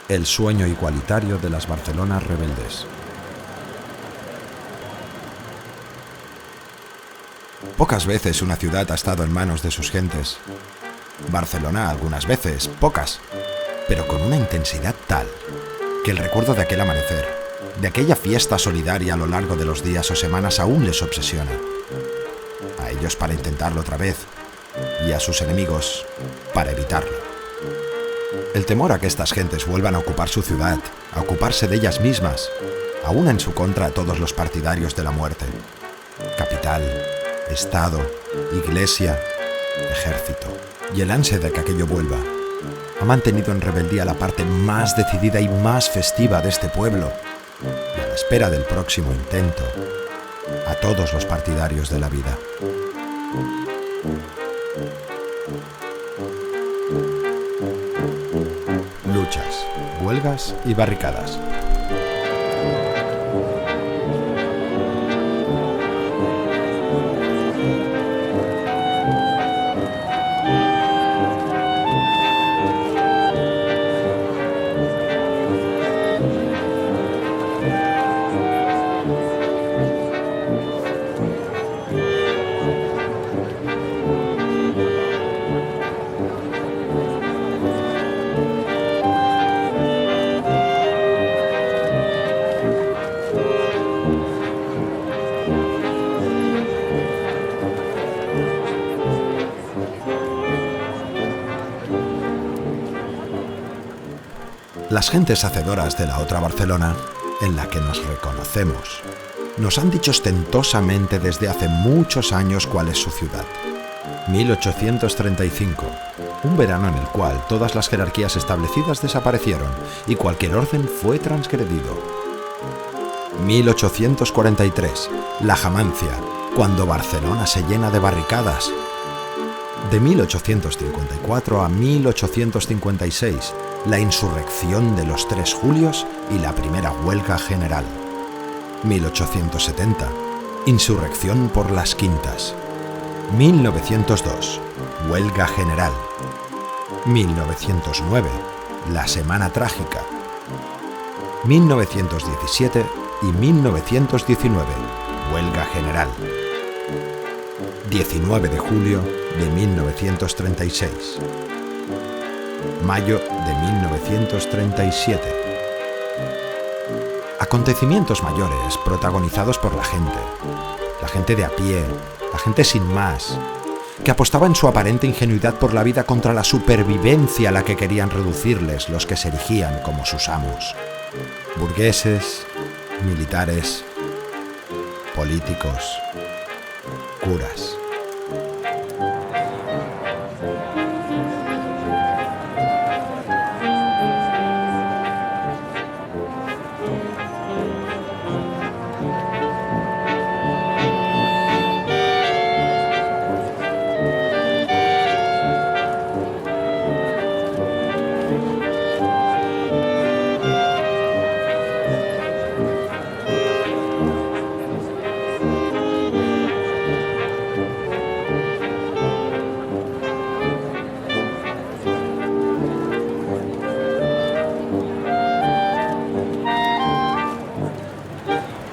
El sueño igualitario de las Barcelonas rebeldes. Pocas veces una ciudad ha estado en manos de sus gentes. Barcelona algunas veces, pocas, pero con una intensidad tal que el recuerdo de aquel amanecer, de aquella fiesta solidaria a lo largo de los días o semanas aún les obsesiona. A ellos para intentarlo otra vez y a sus enemigos para evitarlo. El temor a que estas gentes vuelvan a ocupar su ciudad, a ocuparse de ellas mismas, aúna en su contra a todos los partidarios de la muerte. Capital, Estado, Iglesia, Ejército. Y el ansia de que aquello vuelva ha mantenido en rebeldía la parte más decidida y más festiva de este pueblo, y a la espera del próximo intento, a todos los partidarios de la vida. Luchas, huelgas y barricadas. Las gentes hacedoras de la otra Barcelona, en la que nos reconocemos, nos han dicho ostentosamente desde hace muchos años cuál es su ciudad. 1835, un verano en el cual todas las jerarquías establecidas desaparecieron y cualquier orden fue transgredido. 1843, la jamancia, cuando Barcelona se llena de barricadas. De 1854 a 1856, la insurrección de los 3 Julios y la primera huelga general. 1870, insurrección por las Quintas. 1902, huelga general. 1909, la Semana Trágica. 1917 y 1919, huelga general. 19 de julio de 1936. Mayo de 1937. Acontecimientos mayores protagonizados por la gente de a pie, la gente sin más, que apostaba en su aparente ingenuidad por la vida contra la supervivencia a la que querían reducirles los que se erigían como sus amos. Burgueses, militares, políticos, curas.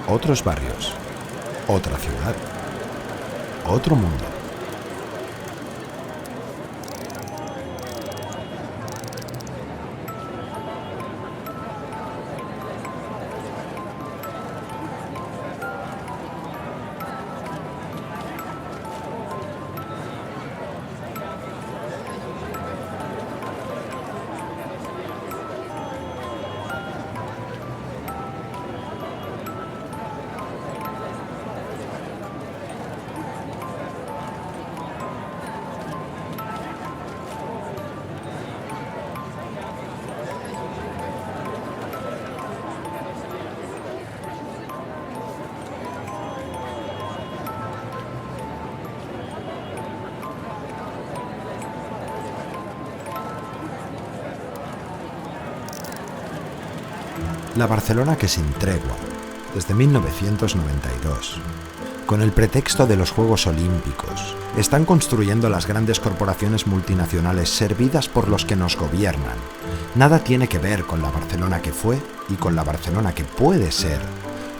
Otros barrios, otra ciudad, otro mundo. La Barcelona que sin tregua, desde 1992, con el pretexto de los Juegos Olímpicos, están construyendo las grandes corporaciones multinacionales servidas por los que nos gobiernan Nada tiene que ver con la Barcelona que fue y con la Barcelona que puede ser,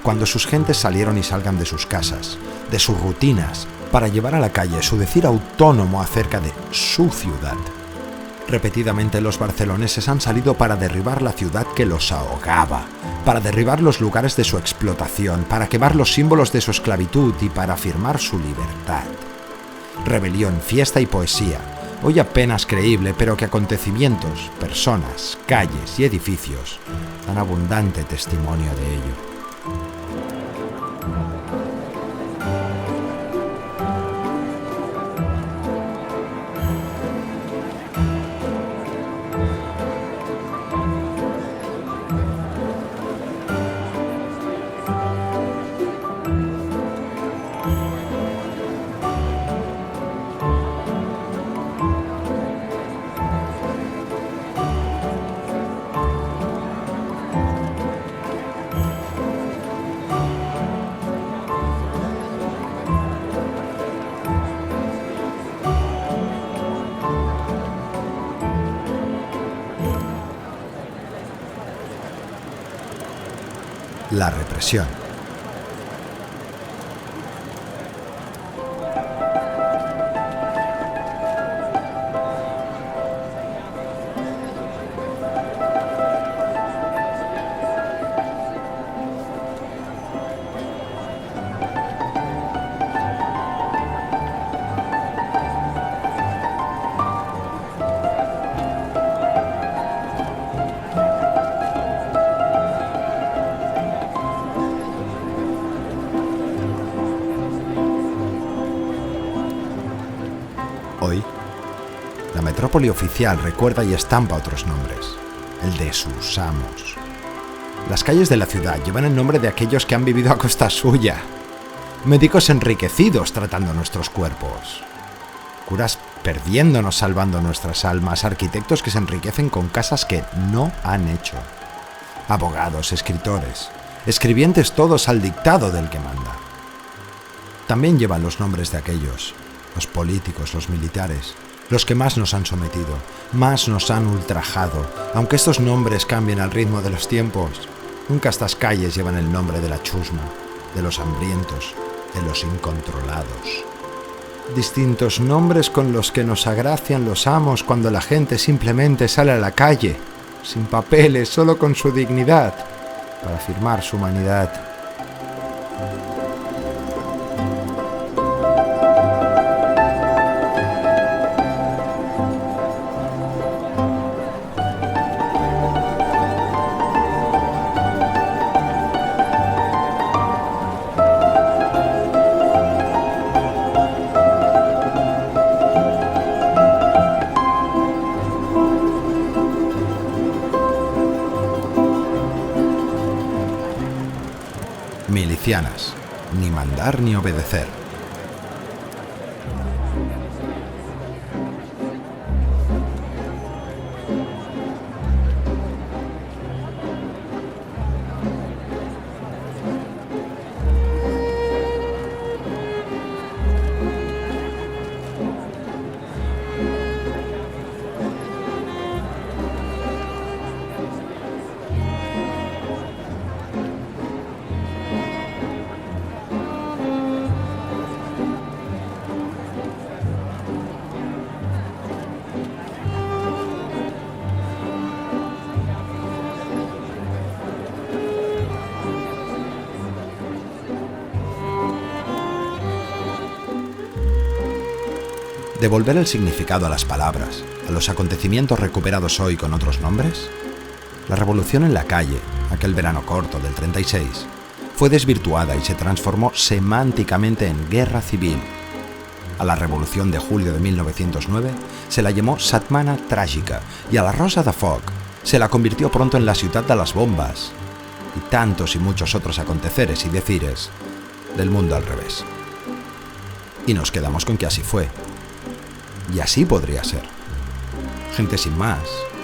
cuando sus gentes salieron y salgan de sus casas, de sus rutinas, para llevar a la calle su decir autónomo acerca de su ciudad. Repetidamente los barceloneses han salido para derribar la ciudad que los ahogaba, para derribar los lugares de su explotación, para quemar los símbolos de su esclavitud y para afirmar su libertad. Rebelión, fiesta y poesía, hoy apenas creíble, pero que acontecimientos, personas, calles y edificios dan abundante testimonio de ello. La represión. Hoy, la metrópoli oficial recuerda y estampa otros nombres, el de sus amos. Las calles de la ciudad llevan el nombre de aquellos que han vivido a costa suya. Médicos enriquecidos tratando nuestros cuerpos. Curas perdiéndonos salvando nuestras almas. Arquitectos que se enriquecen con casas que no han hecho. Abogados, escritores, escribientes todos al dictado del que manda. También llevan los nombres de aquellos, los políticos, los militares, los que más nos han sometido, más nos han ultrajado. Aunque estos nombres cambien al ritmo de los tiempos, nunca estas calles llevan el nombre de la chusma, de los hambrientos, de los incontrolados. Distintos nombres con los que nos agracian los amos cuando la gente simplemente sale a la calle, sin papeles, solo con su dignidad, para afirmar su humanidad. Milicianas, ni mandar ni obedecer. ¿Devolver el significado a las palabras, a los acontecimientos recuperados hoy con otros nombres? La revolución en la calle, aquel verano corto del 36, fue desvirtuada y se transformó semánticamente en guerra civil. A la revolución de julio de 1909 se la llamó Setmana Tràgica y a la Rosa de Foc se la convirtió pronto en la ciudad de las bombas y tantos y muchos otros aconteceres y decires del mundo al revés. Y nos quedamos con que así fue. Y así podría ser. Gente sin más,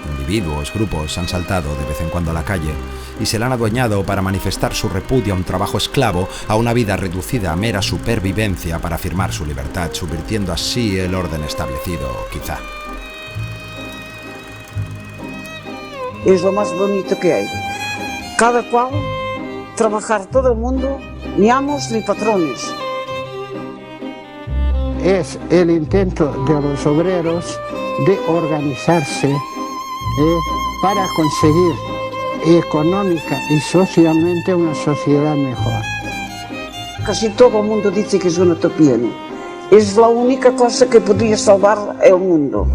individuos, grupos han saltado de vez en cuando a la calle y se la han adueñado para manifestar su repudio a un trabajo esclavo, a una vida reducida a mera supervivencia para afirmar su libertad, subvirtiendo así el orden establecido, quizá. es lo más bonito que hay. Cada cual, trabajar todo el mundo, ni amos ni patrones. Es el intento de los obreros de organizarse para conseguir económica y socialmente una sociedad mejor. Casi todo el mundo dice que es una utopía, ¿no? Es la única cosa que podría salvar el mundo.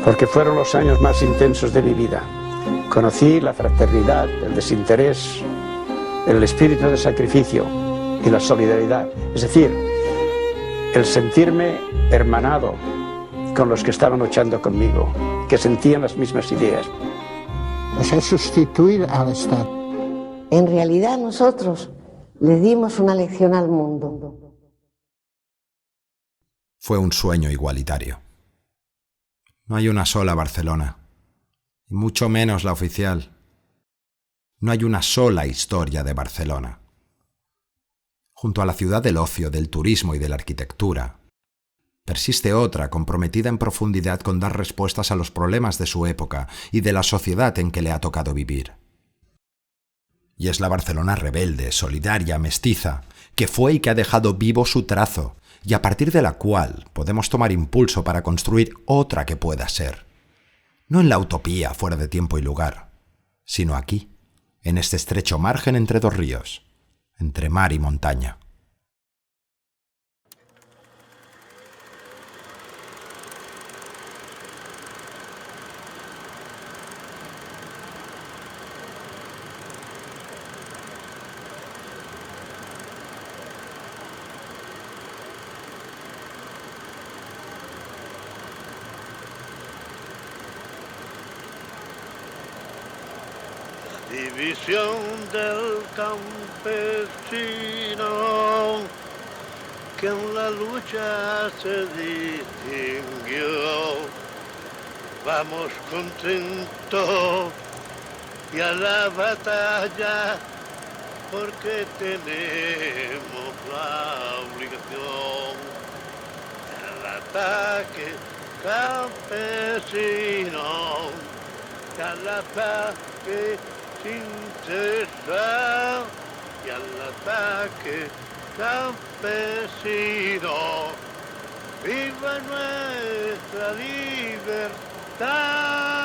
Porque fueron los años más intensos de mi vida. Conocí la fraternidad, el desinterés, el espíritu de sacrificio y la solidaridad. Es decir, el sentirme hermanado con los que estaban luchando conmigo, que sentían las mismas ideas. O sea, sustituir al Estado. En realidad nosotros le dimos una lección al mundo. Fue un sueño igualitario. No hay una sola Barcelona, y mucho menos la oficial. No hay una sola historia de Barcelona. Junto a la ciudad del ocio, del turismo y de la arquitectura, persiste otra comprometida en profundidad con dar respuestas a los problemas de su época y de la sociedad en que le ha tocado vivir. Y es la Barcelona rebelde, solidaria, mestiza, que fue y que ha dejado vivo su trazo, y a partir de la cual podemos tomar impulso para construir otra que pueda ser. No en la utopía fuera de tiempo y lugar, sino aquí, en este estrecho margen entre dos ríos, entre mar y montaña. División del campesino que en la lucha se distinguió. Vamos contentos y a la batalla porque tenemos la obligación. El ataque campesino, el ataque sin cesar y al ataque campesino. ¡Viva nuestra libertad!